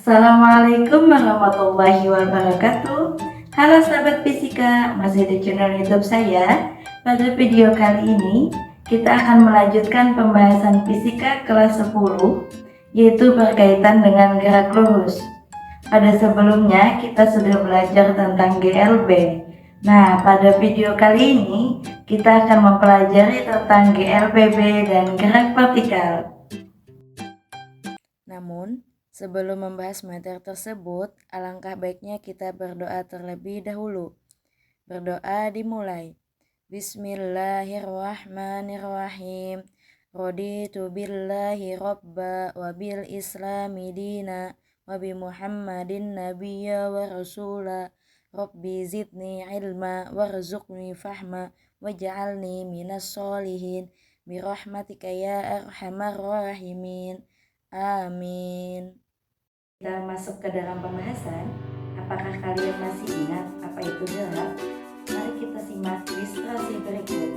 Assalamualaikum warahmatullahi wabarakatuh. Halo sahabat fisika, masih di channel YouTube saya. Pada video kali ini kita akan melanjutkan pembahasan fisika kelas 10, yaitu berkaitan dengan gerak lurus. Pada sebelumnya kita sudah belajar tentang GLB. Nah, pada video kali ini kita akan mempelajari tentang GLBB dan gerak vertikal. Namun, sebelum membahas materi tersebut, alangkah baiknya kita berdoa terlebih dahulu. Berdoa dimulai. Bismillahirrahmanirrahim. Raditu billahi robba wa bil islami dina wa bi Muhammadin nabiyya wa rasula. Rabbi zidni ilma warzuqni fahma waj'alni minas solihin birahmatika ya arhamar rahimin. Amin. Kita masuk ke dalam pembahasan. Apakah kalian masih ingat apa itu gerak? Mari kita simak ilustrasi berikut.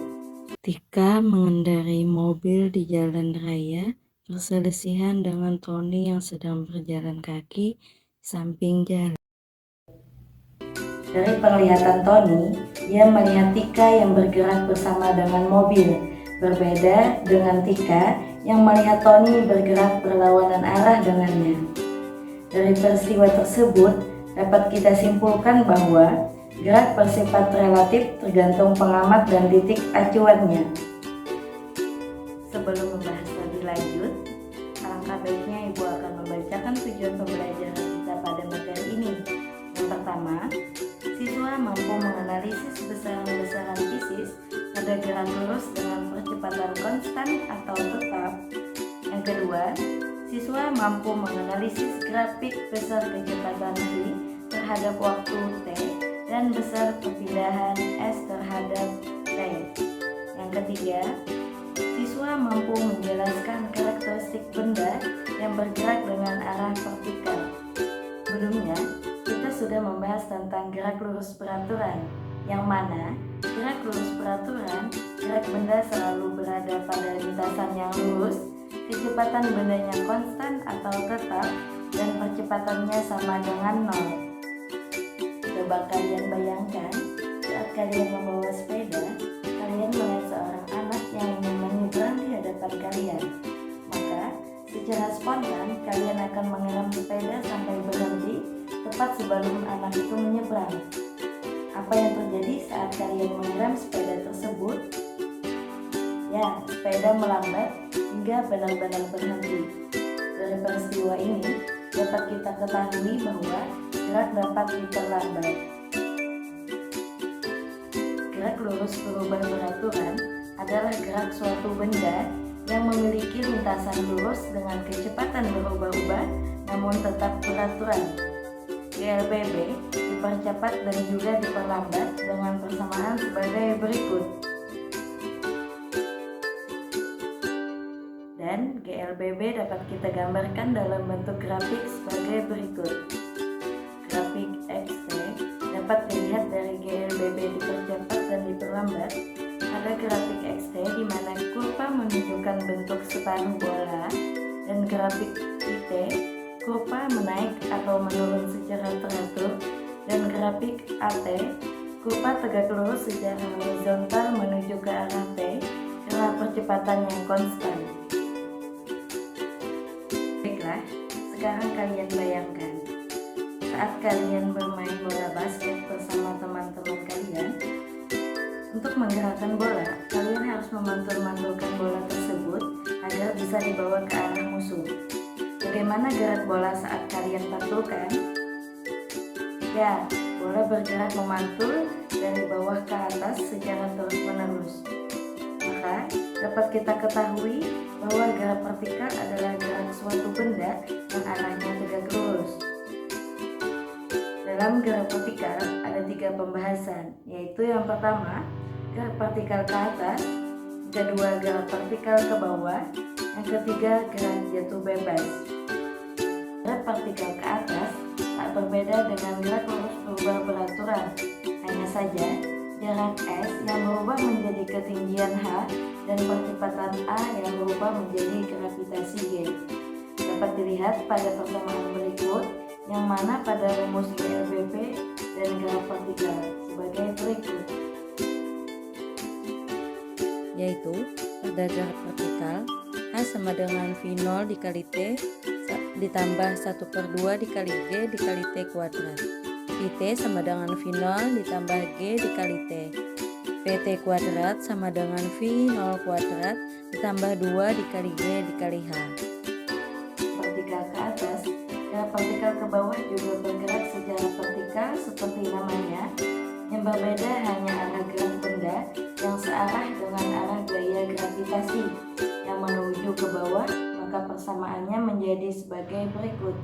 Ketika mengendarai mobil di jalan raya, perselisihan dengan Tony yang sedang berjalan kaki di samping jalan. Dari penglihatan Tony, dia melihat Tika yang bergerak bersama dengan mobil. Berbeda dengan Tika yang melihat Tony bergerak berlawanan arah dengannya. Dari peristiwa tersebut dapat kita simpulkan bahwa gerak bersifat relatif tergantung pengamat dan titik acuannya. Sebelum membahas lebih lanjut, alangkah baiknya Ibu akan membacakan tujuan pembelajaran kita pada materi ini. Yang pertama, siswa mampu menganalisis besaran-besaran fisis pada gerak lurus dengan percepatan konstan atau tetap. Yang kedua, siswa mampu menganalisis grafik besar kecepatan v terhadap waktu t dan besar perpindahan s terhadap t. Yang ketiga, siswa mampu menjelaskan karakteristik benda yang bergerak dengan arah vertikal. Sebelumnya, kita sudah membahas tentang gerak lurus beraturan, yang mana gerak lurus beraturan, gerak benda selalu berada pada lintasan yang lurus, kecepatan bendanya konstan atau tetap, dan percepatannya sama dengan 0. Coba kalian bayangkan, saat kalian membawa sepeda, kalian melihat seorang anak yang ingin menyeberang di hadapan kalian. Maka, secara spontan, kalian akan mengerem sepeda sampai berhenti tepat sebelum anak itu menyeberang. Apa yang terjadi saat kalian mengerem sepeda tersebut? Ya, sepeda melambat hingga benar-benar berhenti. Dari peristiwa ini, dapat kita ketahui bahwa gerak dapat diperlambat. Gerak lurus berubah beraturan adalah gerak suatu benda yang memiliki lintasan lurus dengan kecepatan berubah-ubah namun tetap beraturan. GLBB dipercepat dan juga diperlambat dengan persamaan sebagai berikut. Dan GLBB dapat kita gambarkan dalam bentuk grafik sebagai berikut. Grafik XT dapat dilihat dari GLBB dipercepat dan diperlambat. Ada grafik XT di mana kurva menunjukkan bentuk separuh bola, dan grafik YT kurva menaik atau menurun secara teratur, dan grafik AT kurva tegak lurus secara horizontal menuju ke arah T karena percepatan yang konstan. Baiklah, sekarang kalian bayangkan saat kalian bermain bola basket bersama teman-teman kalian. Untuk menggerakkan bola, kalian harus memantul-mantulkan bola tersebut agar bisa dibawa ke arah musuh. Bagaimana gerak bola saat kalian pantulkan? Ya, bola bergerak memantul dari bawah ke atas secara terus-menerus. Maka, dapat kita ketahui bahwa gerak vertikal adalah gerak suatu benda yang arahnya tegak lurus. Dalam gerak vertikal ada 3 pembahasan, yaitu yang pertama, gerak vertikal ke atas, kedua gerak vertikal ke bawah, yang ketiga gerak jatuh bebas. Gerak vertikal ke atas tak berbeda dengan gerak lurus berubah beraturan, hanya saja jarak S yang berubah menjadi ketinggian H dan percepatan A yang berubah menjadi gravitasi G. Dapat dilihat pada persamaan berikut yang mana pada rumus GLBP dan gerak vertikal sebagai berikut. Yaitu pada gerak vertikal A sama dengan V0 dikali T ditambah 1/2 dikali G dikali T kuadrat. Vt sama dengan V0 ditambah G dikali T. Pt kuadrat sama dengan V0 kuadrat ditambah 2 dikali G dikali H. Vertikal ke atas, gerak vertikal ke bawah juga bergerak secara vertikal seperti namanya. Yang berbeda hanya arah gerak benda yang searah dengan arah gaya gravitasi yang menuju ke bawah, maka persamaannya menjadi sebagai berikut.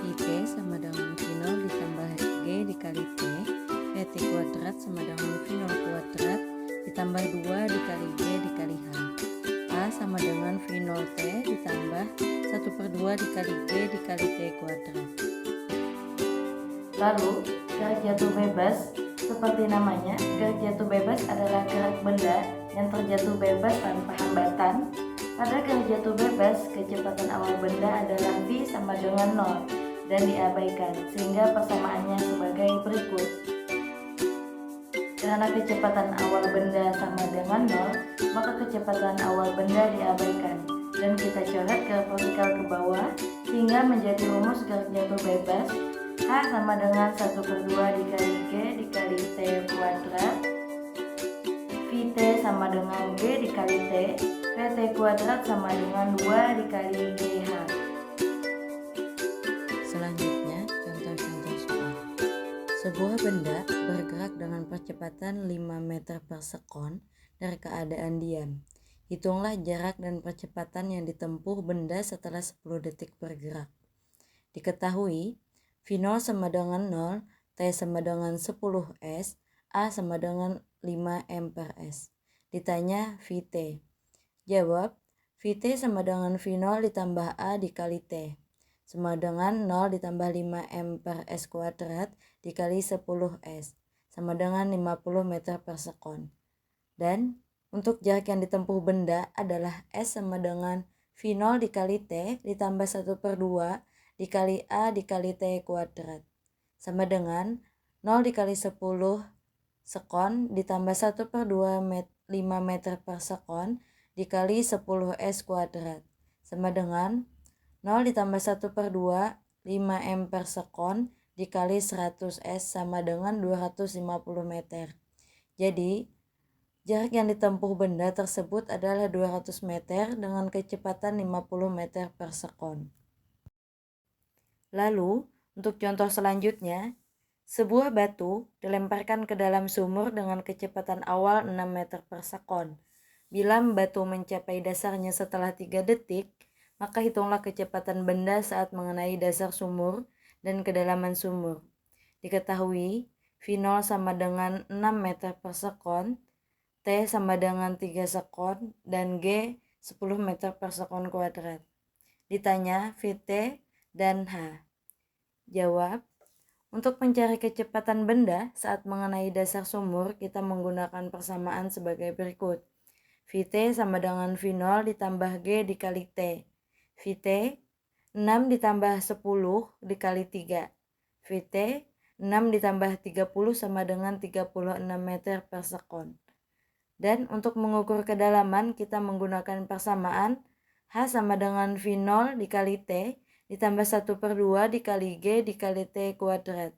Vt sama dengan V0 ditambah G dikali T. Pt kuadrat sama dengan V0 kuadrat ditambah 2 dikali G dikali H. A sama dengan V0T ditambah 1/2 dikali G dikali T kuadrat. Lalu, gerak jatuh bebas, seperti namanya, gerak jatuh bebas adalah gerak benda yang terjatuh bebas tanpa hambatan. Pada gerak jatuh bebas, kecepatan awal benda adalah V sama dengan 0 dan diabaikan, sehingga persamaannya sebagai berikut. Karena kecepatan awal benda sama dengan 0, maka kecepatan awal benda diabaikan. Dan kita coret gerak vertikal ke bawah, sehingga menjadi rumus gerak jatuh bebas H sama dengan 1/2 dikali G dikali T kuadrat. Vt sama dengan G dikali T. Pt kuadrat sama dengan 2 dikali GH. Selanjutnya, contoh-contoh soal. Sebuah benda bergerak dengan percepatan 5 meter per sekon dari keadaan diam. Hitunglah jarak dan percepatan yang ditempuh benda setelah 10 detik bergerak. Diketahui, V0 sama dengan 0, T sama dengan 10 S, A sama dengan 5 M per S. Ditanya Vt. Jawab, Vt sama dengan V0 ditambah A dikali T, sama dengan 0 ditambah 5 M per S kuadrat dikali 10 S, sama dengan 50 meter per sekon. Dan untuk jarak yang ditempuh benda adalah S sama dengan V0 dikali T ditambah 1/2 dikali A dikali T kuadrat, sama dengan 0 dikali 10 sekon ditambah 1/2 5 meter per sekon dikali 10 S kuadrat, sama dengan 0 ditambah 1/2 5 M per sekon dikali 100 S sama dengan 250 meter. Jadi, jarak yang ditempuh benda tersebut adalah 200 meter dengan kecepatan 50 meter per sekon. Lalu, untuk contoh selanjutnya, sebuah batu dilemparkan ke dalam sumur dengan kecepatan awal 6 meter per sekon. Bila batu mencapai dasarnya setelah 3 detik, maka hitunglah kecepatan benda saat mengenai dasar sumur dan kedalaman sumur. Diketahui, V0 sama dengan 6 meter per sekon, T sama dengan 3 sekon, dan G 10 meter per sekon kuadrat. Ditanya Vt dan H. Jawab, untuk mencari kecepatan benda saat mengenai dasar sumur, kita menggunakan persamaan sebagai berikut. Vt sama dengan V0 ditambah G dikali T. Vt 6 ditambah 10 dikali 3. Vt 6 ditambah 30 sama dengan 36 meter per sekon. Dan untuk mengukur kedalaman, kita menggunakan persamaan H sama dengan V0 dikali T ditambah 1/2 dikali G dikali T kuadrat.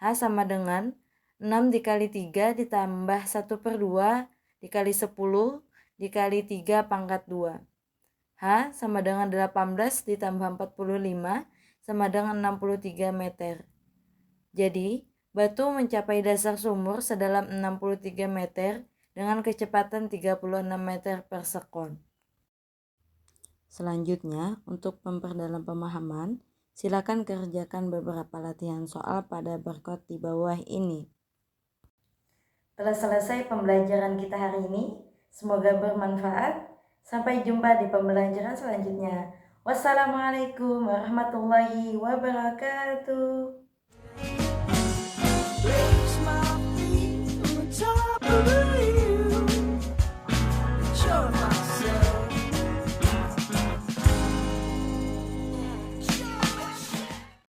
H sama dengan 6 dikali 3 ditambah 1/2 dikali 10 dikali 3 pangkat 2. H sama dengan 18 ditambah 45 sama dengan 63 meter. Jadi, batu mencapai dasar sumur sedalam 63 meter dengan kecepatan 36 meter per sekon. Selanjutnya, untuk memperdalam pemahaman, silakan kerjakan beberapa latihan soal pada berkot di bawah ini. Telah selesai pembelajaran kita hari ini. Semoga bermanfaat. Sampai jumpa di pembelajaran selanjutnya. Wassalamualaikum warahmatullahi wabarakatuh.